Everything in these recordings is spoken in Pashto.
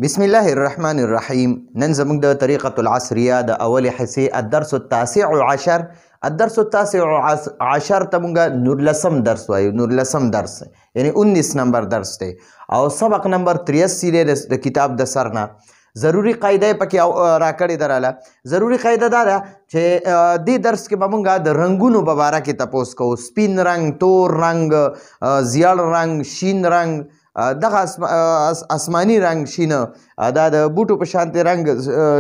بسم الله الرحمن الرحیم. نن زموږ د طریقة العصریه د اولې حصې الدرس التاسع عشر الدرس التاسع عشر ته موږ 19 درس وایو. 19 درس یعنی 19 نمبر درس دی او سبق نمبر 83 دی د کتاب د سر نه. ضروری قاعده پکې راکړې دراله. ضروری قاعده دا ده چې دې درس کې به موږ د رنګونو په باره کې تپوس کوو. سپین رنګ، تور رنګ، زیړ رنګ، شین رنګ، دغه آسماني رنګ شین، دا د بوټو په شانتې رنګ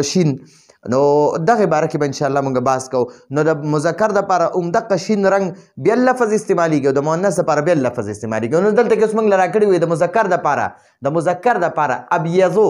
شین. نو دغه باره کې به انشاءالله موږ بحث کوو. نو د مذکر دپاره همدغه شین رنګ بیا لفظ استعمالیږي او د مؤنث دپاره بیا لفظ استعمالیږي. نو دلته کې اوس موږ راکړي وي د مذکر دپاره ابیضو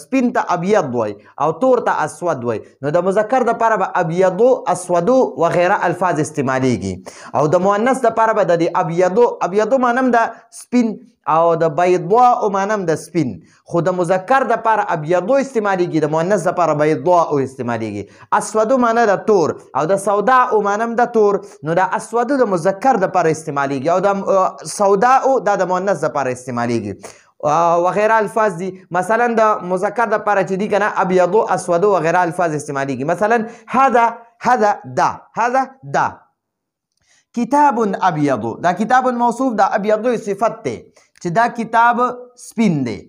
سپین ته ابیض وای او تور ته اسود وای. نو د مذکر دپاره به ابیضو، اسودو وغیره الفاظ استعمالیږي او د مؤنث دپاره به د ابیضو معنی د سپین او د بیضاء معنی د سپین. خو د مذکر دپاره ابیضو استعمالیږي، د مؤنث دپاره بیضاء استعمالیږي. اسودو معنی د تور او د سوداء معنی د تور. نو د اسودو د مذکر دپاره استعمالیږي او د سوداء دا د مؤنث دپاره استعمالیږي وغیره الفاظ دي. مثلا د مذکر دپاره چې دي کنه ابیضو، اسودو وغیره الفاظ استعمالیږي. مثلا هذا دا کتاب ابیضو، دا کتاب موصوف دا ابیضو صفت دی چې دا کتاب سپین دی.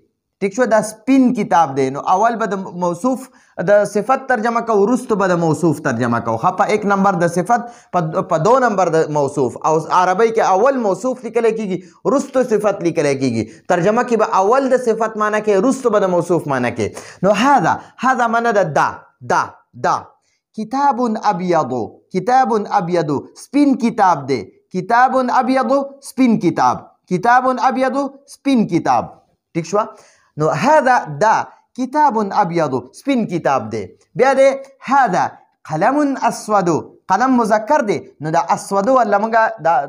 ٹھیک شو، دا سپین کتاب دی. نو اول به د موصوف د صفت ترجمه کو، وروسته به د موصوف ترجمه کو. په 1 نمبر د صفت، په 2 نمبر د موصوف. او عربی کې اول موصوف لیکل کیږي، وروسته صفت لیکل کیږي. ترجمه کې به اول د صفت معنی کې، وروسته به د موصوف معنی کې. نو هذا معنی د دا کتاب ابیضو سپین کتاب دی. کتاب ابیضو سپین کتاب. ٹھیک شو. نو هذا دا کتاب ابیضو سپین کتاب دی. بیا دی هذا قلم اسودو، قلم مذکر دی. نو دا اسودو ولا مونږه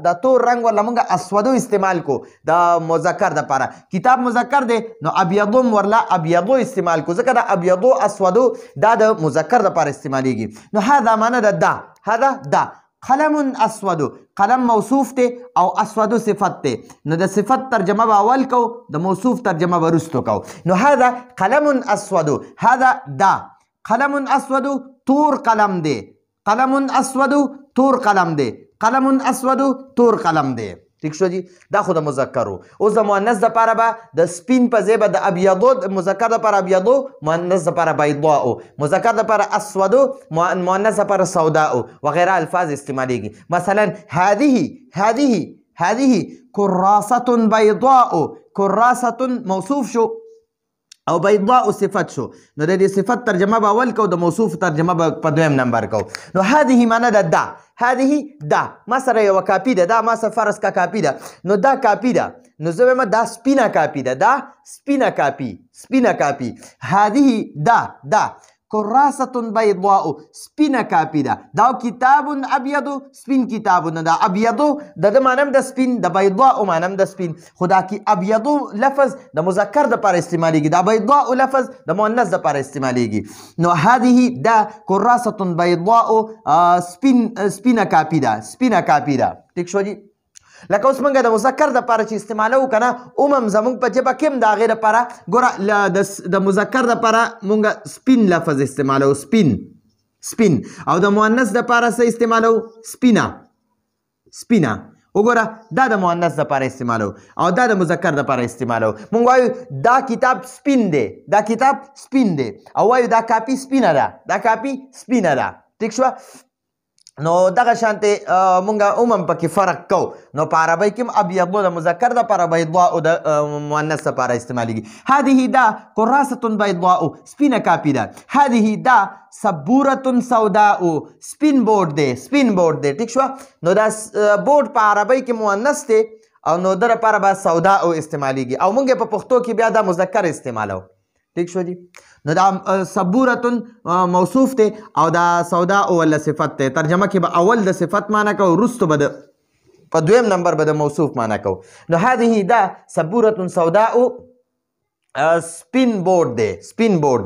د تور رنګ ولا مونږه اسودو استعمال کو د مذکر دپاره. کتاب مذکر دی نو ابیضو ورلا ابیضو استعمال کو، ځکه دا ابیضو اسودو دا د مذکر دپاره استعمالیږي. نو هذا معنی د دا قلم اسودو، قلم موصوف دی او اسودو صفت دی. نو د صفت ترجمه به اول کو، د موصوف ترجمه به وروسته کو. نو هذا قلم اسودو، هذا دا قلم اسودو تور قلم دی. قلم اسودو تور قلم دی. ٹھیک شو جی. دا خو د مذکر و. اوس د مؤنث دپاره به د سپین په ځای به د ابیضو، مذکر دپاره ابیضو، مؤنث دپاره بیضاء، مذکر دپاره اسودو، مؤنث دپاره سوداء وغیره الفاظ استعمالیږي. مثلا هذه کراسة بیضاء، کراسة موصوف شو او بیضاء صفت شو. نو د دې صفت ترجمه به اول کو، د موصوف ترجمه به په 2 نمبر کو. نو هذه معنی د هذه دا ما سره یو کاپی ده، دا ما سره فرض کا کاپی ده. نو دا کاپی ده، نو زه وایم دا سپینه کاپی ده، دا سپینه کاپی. هذه دا کراسة بیضاء سپینه کاپی ده. دا کتاب ابیض سپین کتاب. نه دا ابیضو د معنی د سپین، د بیضاء معنی د سپین. خدا کی ابیضو لفظ د مذکر دپاره استعمالیږي، دا بیضاء لفظ د مؤنث دپاره استعمالیږي. نو هذه دا کراسة بیضاء سپینه کاپی ده. ٹھیک شو جی. لکه اوس موږ د مذکر دپاره چې استعمالو کنه، زموږ په ژبه کې هم د هغې دپاره ګوره د مذکر دپاره موږ سپین لفظ استعمالو، سپین. او د مؤنث دپاره څه استعمالو؟ سپینه. وګوره دا د مؤنث دپاره استعمالو او دا د مذکر دپاره استعمالو. مونږ وایو دا کتاب سپین دی او وایو دا کاپی سپینه ده. ٹھیک شو. نو دغه شانتې مونږ پکې فرق کو. نو په عربی کې هم ابیضو د مذکر دپاره، بیضاء د مؤنث دپاره استعمالیږي. هذه دا کراسة بیضاء سپینه کاپی ده. هذه دا سبورة سوداء سپین بورډ دی. ٹھیک شو. نو دا بورډ په عربی کې مؤنث دی او نو د لپاره به سوداء استعمالیږي او مونږ په پښتو کې بیا دا مذکر استعمالو. ٹھیک شو جی. نو دا سبورة موصوف دی او دا سوداء ولا صفت دی. ترجمه کې به اول د صفت معنی کو، وروسته به په 2 نمبر به د موصوف معنی کو. نو هذه دا سبورة سوداء سپین بورډ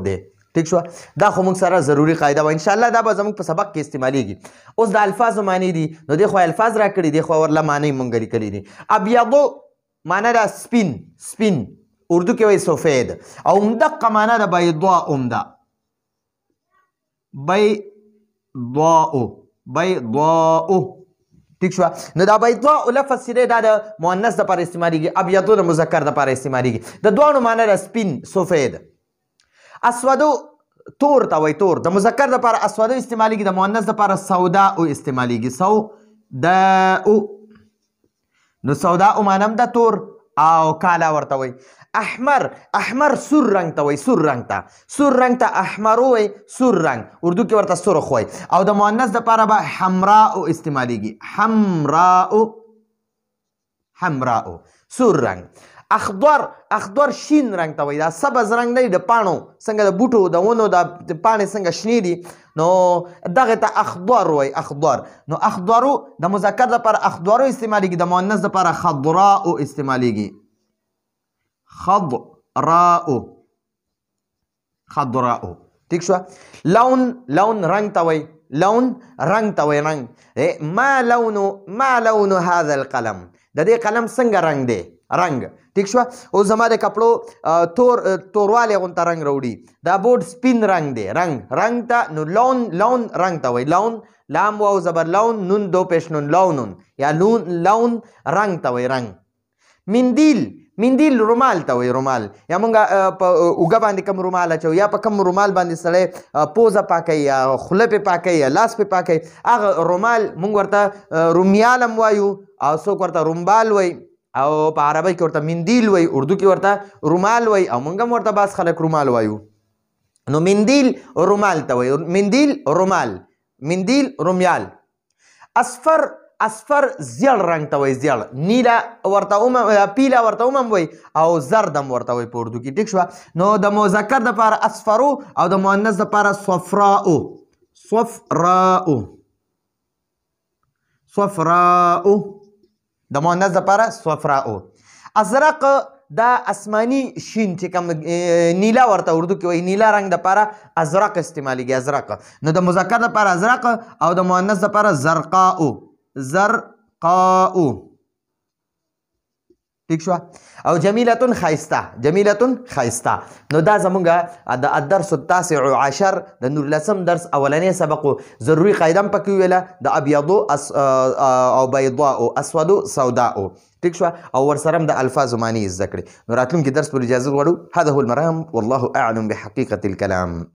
دی. ٹھیک شو. دا خو موږ سره ضروری قاعده و. انشاءالله دا به زموږ په سبق کې استعمالیږي. اوس د الفاظو معنی دي. نو دی خو الفاظ راکړي دي، خو ورله معنی مونږ لیکلي دي. ابیضو معنی دا سپین. اردو کې وایي سفید. او همدقه معنا د بیضاء هم ده، بیضاء. ٹھیک شو. نو دا بیضاء لفظ چې دی دا د مؤنث دپاره استعمالیږي، ابیضو د مذکر دپاره استعمالیږي. د دواړو معنا ده سپین، سفید. اسودو تور ته وایي، تور. د مذکر دپاره اسودو استعمالیږي، د مؤنث دپاره سوداء استعمالیږي، سوداء. نو سوداء معنا هم د تور او کالا ورته وایي. احمر، احمر سور رنګ ته وایي، سور رنګ ته. سور رنګ ته احمر وایي، سور رنګ. اردو کې ورته سرخ وایي. او د مؤنث دپاره به حمراء استعمالیږي، حمراء، حمراء، سور رنګ. اخضر، اخضر شین رنګ ته وایي، دا سبز رنګ نه دی، د پاڼو څنګه د بوټو د ونو د پاڼې څنګه شنې دي، نو دغه ته اخضر وایي، اخضر. نو اخضرو د مذکر دپاره اخضرو استعمالیږي، د مؤنث دپاره خضراء استعمالیږي، خضراء، خضراء. ٹھیک شو. لون، لون رنګ ته وایي، لون رنګ ته وایي، رنګ. ما لون هذا القلم، د دې قلم څنګه رنګ دی، رنګ. ٹھیک شو. اوس زما د کپړو توروالی غونته رنګ راوړي، دا بورډ سپین رنګ دی، رنګ. رنګ ته نو لون، لون رنګ ته وایي، لون، لام واو زبر لون، نون دو پیش نون، لونون یا لون، لون رنګ ته وایي، رنګ. مندیل، مندیل رومال ته وایي، رومال. یا مونږ په اوږه باندې کوم رومال اچو، یا په کوم رومال باندې سړی پوزه پاکوي یا خوله پې پاکوي یا لاس پې پاکوي، هغه رومال مونږ ورته رومیال هم وایو، او څوک ورته رومبال وایي، او په عربی کې ورته مندیل وایي، اردو کې ورته رومال وایي، او مونږ هم ورته بعض خلک رومال وایو. نو مندیل رومال ته وایي، مندیل رومال، مندیل رومیال. اصفر، اصفر زیړ رنګ ته وایي، زیړ. نیله ورته هم، پیله ورته هم وایي، او زرد هم ورته وایي په اردو کې. ټیک شوه. نو د مذکر دپاره اصفرو او د مؤنث دپاره صفراء، صفراء، صفراء. د مؤنث دپاره صفراء. ازرق دا اسماني شین چې کوم نیله ورته اردو کې وایي، نیله رنګ دپاره ازرق استعمالیږي، ازرق. نو د مذکر دپاره ازرق او د مؤنث دپاره زرقاء، زرقاء. ٹھیک شو. او جمیلتون خایسته، جمیلتون خایسته. نو دا زمونږ د الدرس التاسع عشر د 19 درس اولنی سبقو ضروري قاعده هم پکې ویله، د ابیضو او بیضاء، اسودو سوداء. ٹھیک شو. او ورسره هم د الفاظو معنی زده کړئ. نو راتلونکي درس پر اجازه غواړو. هذا هو المرام والله اعلم بحقیقة الكلام.